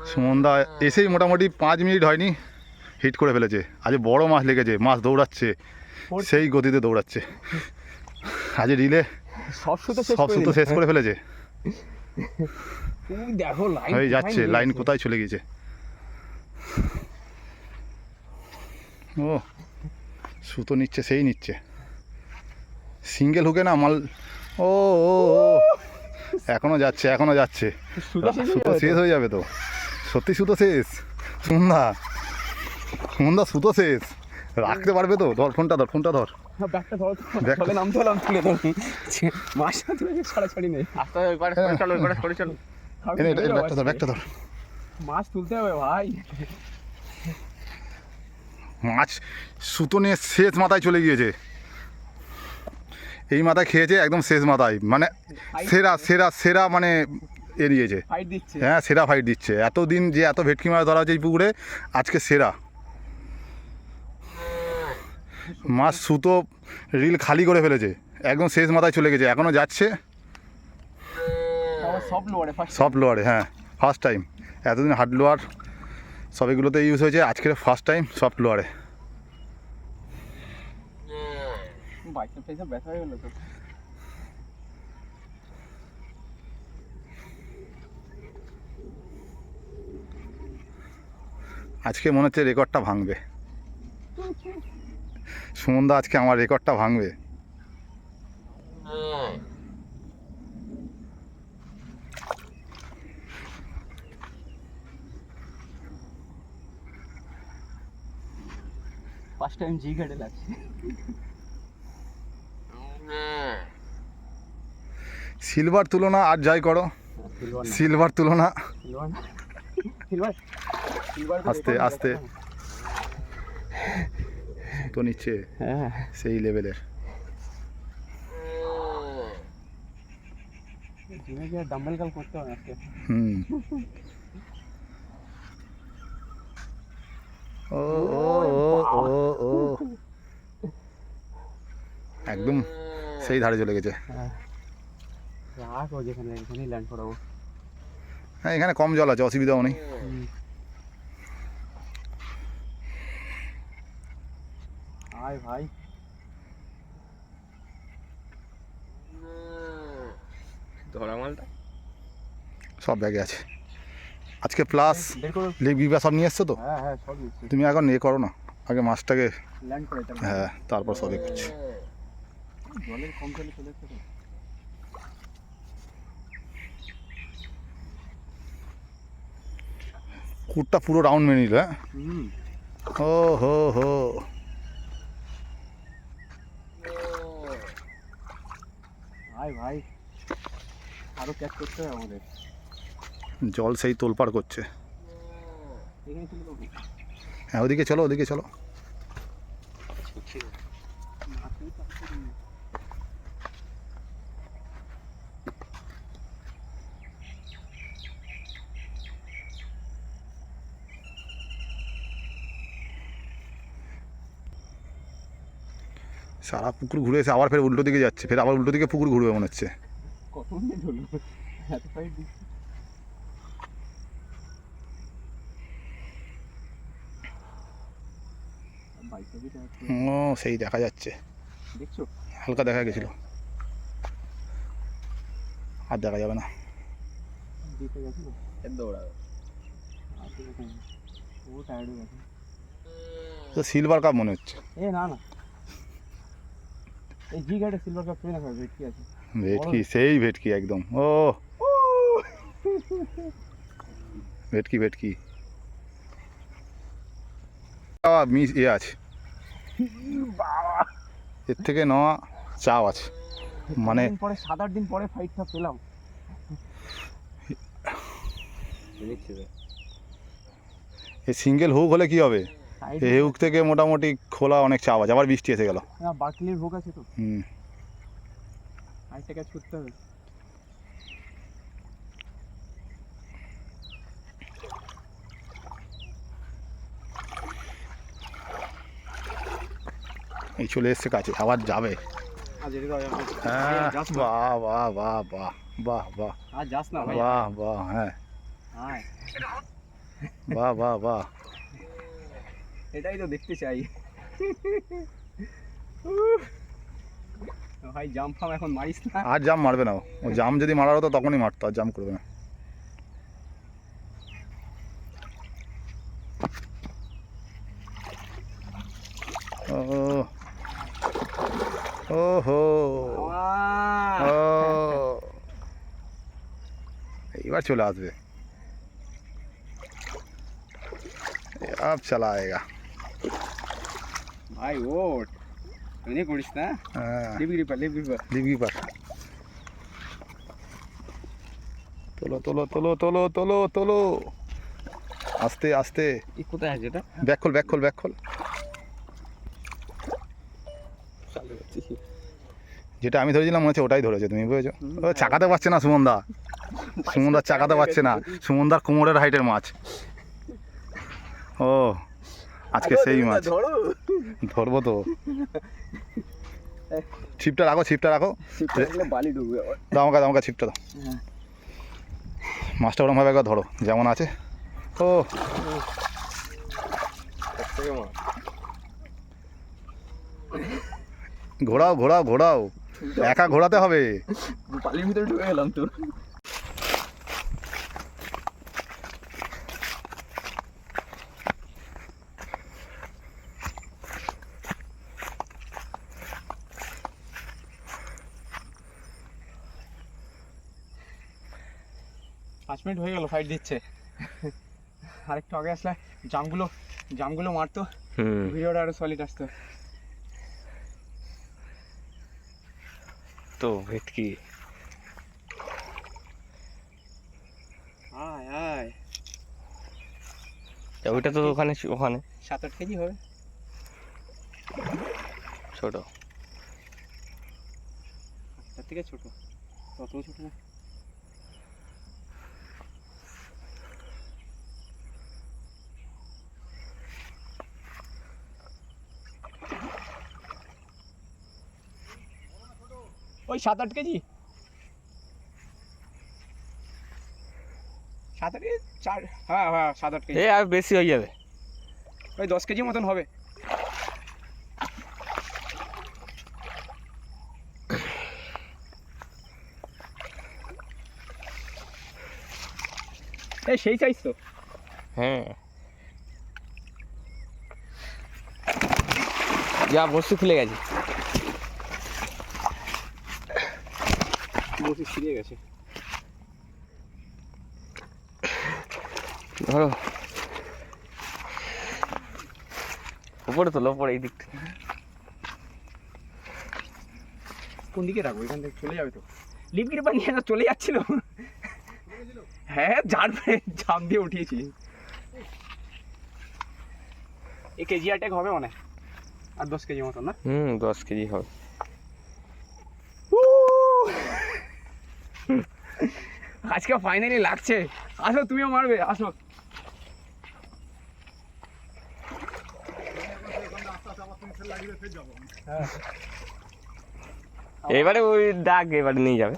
সুমনদা এসেই মোটামুটি 5 মিনিট হয়নি হিট করে ফেলেছে। আজ বড় মাছ লেগেছে, মাছ দৌড়াচ্ছে, সেই গতিতে দৌড়াচ্ছে। আজ রিলে সব সুতো শেষ করে ফেলেছে। দেখো লাইন হয়ে যাচ্ছে, লাইন কোথায় চলে গেছে। ও সুতো নিচ্ছে, সেই নিচ্ছে সিঙ্গেল হুকে না মাল। ও ও ও এখনো যাচ্ছে, এখনো যাচ্ছে। সুতো শেষ হয়ে যাবে তো, সত্যি সুতো শেষ। সুমনদা সুমনদা সুতো শেষ, রাখতে পারবে তো? ধর ফোনটা, ধর ফোনটা, ধর ব্যাগটা ধরো, চলে নামতে হলাম, তুলে ধরো মাছটা তুলে ছাড়াছাড়ি নেই, আস্তে ওইপারে চলো, ওইপারে সরে চলো। ব্যাগটা ধর, ব্যাগটা ধর। মাছ তুলতে হবে ভাই, মাছ সুতো নিয়ে শেষ মাথায় চলে গিয়েছে। এই মাথায় খেয়েছে একদম শেষ মাথায়, মানে সেরা সেরা সেরা, মানে এড়িয়েছে। ফাইট দিচ্ছে, হ্যাঁ সেরা ফাইট দিচ্ছে। এতদিন যে এত ভেটকি মাছ ধরা হয়েছে এই পুকুরে, আজকে সেরা মাছ। সুতো রিল খালি করে ফেলেছে, একদম শেষ মাথায় চলে গেছে, এখনও যাচ্ছে। সব লোয়ারে, হ্যাঁ ফার্স্ট টাইম। এতদিন হার্ড লোয়ার সব এগুলোতে ইউজ হয়েছে, আজকের ফার্স্ট টাইম সফট লোয়ারে। ব্যথা হয়ে গেল তো। আজকে মনে হচ্ছে রেকর্ডটা ভাঙবে সুমনদা, আজকে আমার রেকর্ডটা ভাঙবে। ফার্স্ট টাইম জি ঘাটে লাগছে। সিলভার তুলনা আর যাই করো, সিলভার তুলনা আস্তে আস্তে তো নিচ্ছে সেই লেভেলের। ডাম্বেল কাল করতে হবে আজকে। ও ও ও ও একদম সেই ধারে চলে গেছে। যেখানে এখানেই ল্যান্ড করাবো। হ্যাঁ এখানে কম জল আছে, অসুবিধাও নেই। আয় ভাই, ধরা মালটা সব ব্যাগে আছে আজকে, প্লাস লেগ বিবা সব নিয়ে এসছো তো? হ্যাঁ হ্যাঁ সব নিচ্ছি। তুমি এখন ইয়ে করো না, আগে মাছটাকে ল্যান্ড করে, হ্যাঁ তারপর সবই করছি। জলের কম চলে চলে এসছে তো। কুটটা পুরো রাউন্ড মেরে নিল। হ্যাঁ ও হো হো, আয় ভাই, আরো ক্যাচ করতে হবে আমাদের। জল সেই তোলপাড় করছে। হ্যাঁ ওদিকে চলো, ওদিকে চলো। সারা পুকুর ঘুরে এসে আবার ফের উল্টো দিকে যাচ্ছে, ফের আবার উল্টো দিকে পুকুর ঘুরবে মনে হচ্ছে। কত মিনিট হলো এত ফাইট দিচ্ছে। ও সেই দেখা যাচ্ছে, দেখছো হালকা দেখা গেছিল, আর দেখা যাবে না। তো সিলভার কাপ মনে হচ্ছে। না না, এই জি ঘাটে সিলভার কাপ পেয়ে না, ভেটকি আছে। ভেটকি, সেই ভেটকি একদম। ও ভেটকি ভেটকি মিস এ আছে, এর থেকে নেওয়া চাও আছে, মানে পরে 7-8 দিন পরে ফাইটটা পেলাম। এই সিঙ্গেল হুক হলে কি হবে, এই হুক থেকে মোটামুটি খোলা অনেক চাপ আছে। আবার বৃষ্টি এসে গেল। বার্কলির হুক আছে তো, আরেকটা ক্যাচ করতে হবে। এই চলে এসছে কাছে, আবার যাবে। হ্যাঁ বাহ বাহ বাহ বাহ বাহ বাহ, বাহ বাহ, হ্যাঁ আয় বাহ বাহ বাহ। এটাই তো দেখতে চাই। ভাই জাম ফাম এখন মারিস না। আর জাম মারবে না ও। ও জাম যদি মারার হতো তখনই মারতো, আর জাম করবে না। ও ওহো ও, এইবার চলে আসবে। अब चला आएगा। ভাই ওট এনে করিস না। লিভ গ্রিপার ডিবি পার। তোলো তোলো তোলো তোলো তোলো তোলো, আস্তে আস্তে। কোথায় আছে এটা? ব্যাক খোল ব্যাক খোল ব্যাক খোল। যেটা আমি ধরেছিলাম মনে হচ্ছে ওটাই ধরেছে, তুমি বুঝেছো? ও চাকাতে পারছে না সুমনদা, সুমনদার চাকাতে পারছে না, সুমনদার কোমরের হাইটের মাছ। ও আজকে সেই মাছ ধরবো তো। ছিপটা রাখো, ছিপটা রাখো। বালি ডুববে। দাও আমাকে ছিপটা দাও। মাছটা ওরমভাবে একবার ধরো যেমন আছে। ও ঘোরাও ঘোরাও ঘোরাও, একা ঘোরাতে হবে। বালির ভিতরে ঢুকে গেলাম তো। 5 মিনিট হয়ে গেল ফাইট দিচ্ছে। আরেকটু আগে আসলে জামগুলো মারতো, ভিডিওটা আরো সলিড আসতো। তো ভেটকি আয় আয়, ওইটা তো ওখানে 7-8 কেজি হবে। ছোট। তার থেকে ছোট, ততও ছোট না। ওই 7-8 কেজি, 7-8 কেজি, 4, হ্যাঁ 7-8 কেজি। আর বেশি হয়ে যাবে, ওই 10 কেজি মতন হবে। এই সেই সাইজ তো। হ্যাঁ যা বসে খুলে গেছে, বসে ছিঁড়ে গেছে। ধরো উপরে তোলো, উপরে এই দিকটা। কোন দিকে রাখবো? এখান থেকে চলে যাবে তো। লিপ গ্রিপার নিয়ে তো চলে যাচ্ছিল। হ্যাঁ জাম দিয়ে উঠিয়েছি। এই কেজি অ্যাটাক হবে মানে আর 10 কেজি মতন না? 10 কেজি হবে। আজকে ফাইনালি লাগছে। আসো তুমিও মারবে, আসো। এবারে ওই দাগ এবারে নিয়ে যাবে।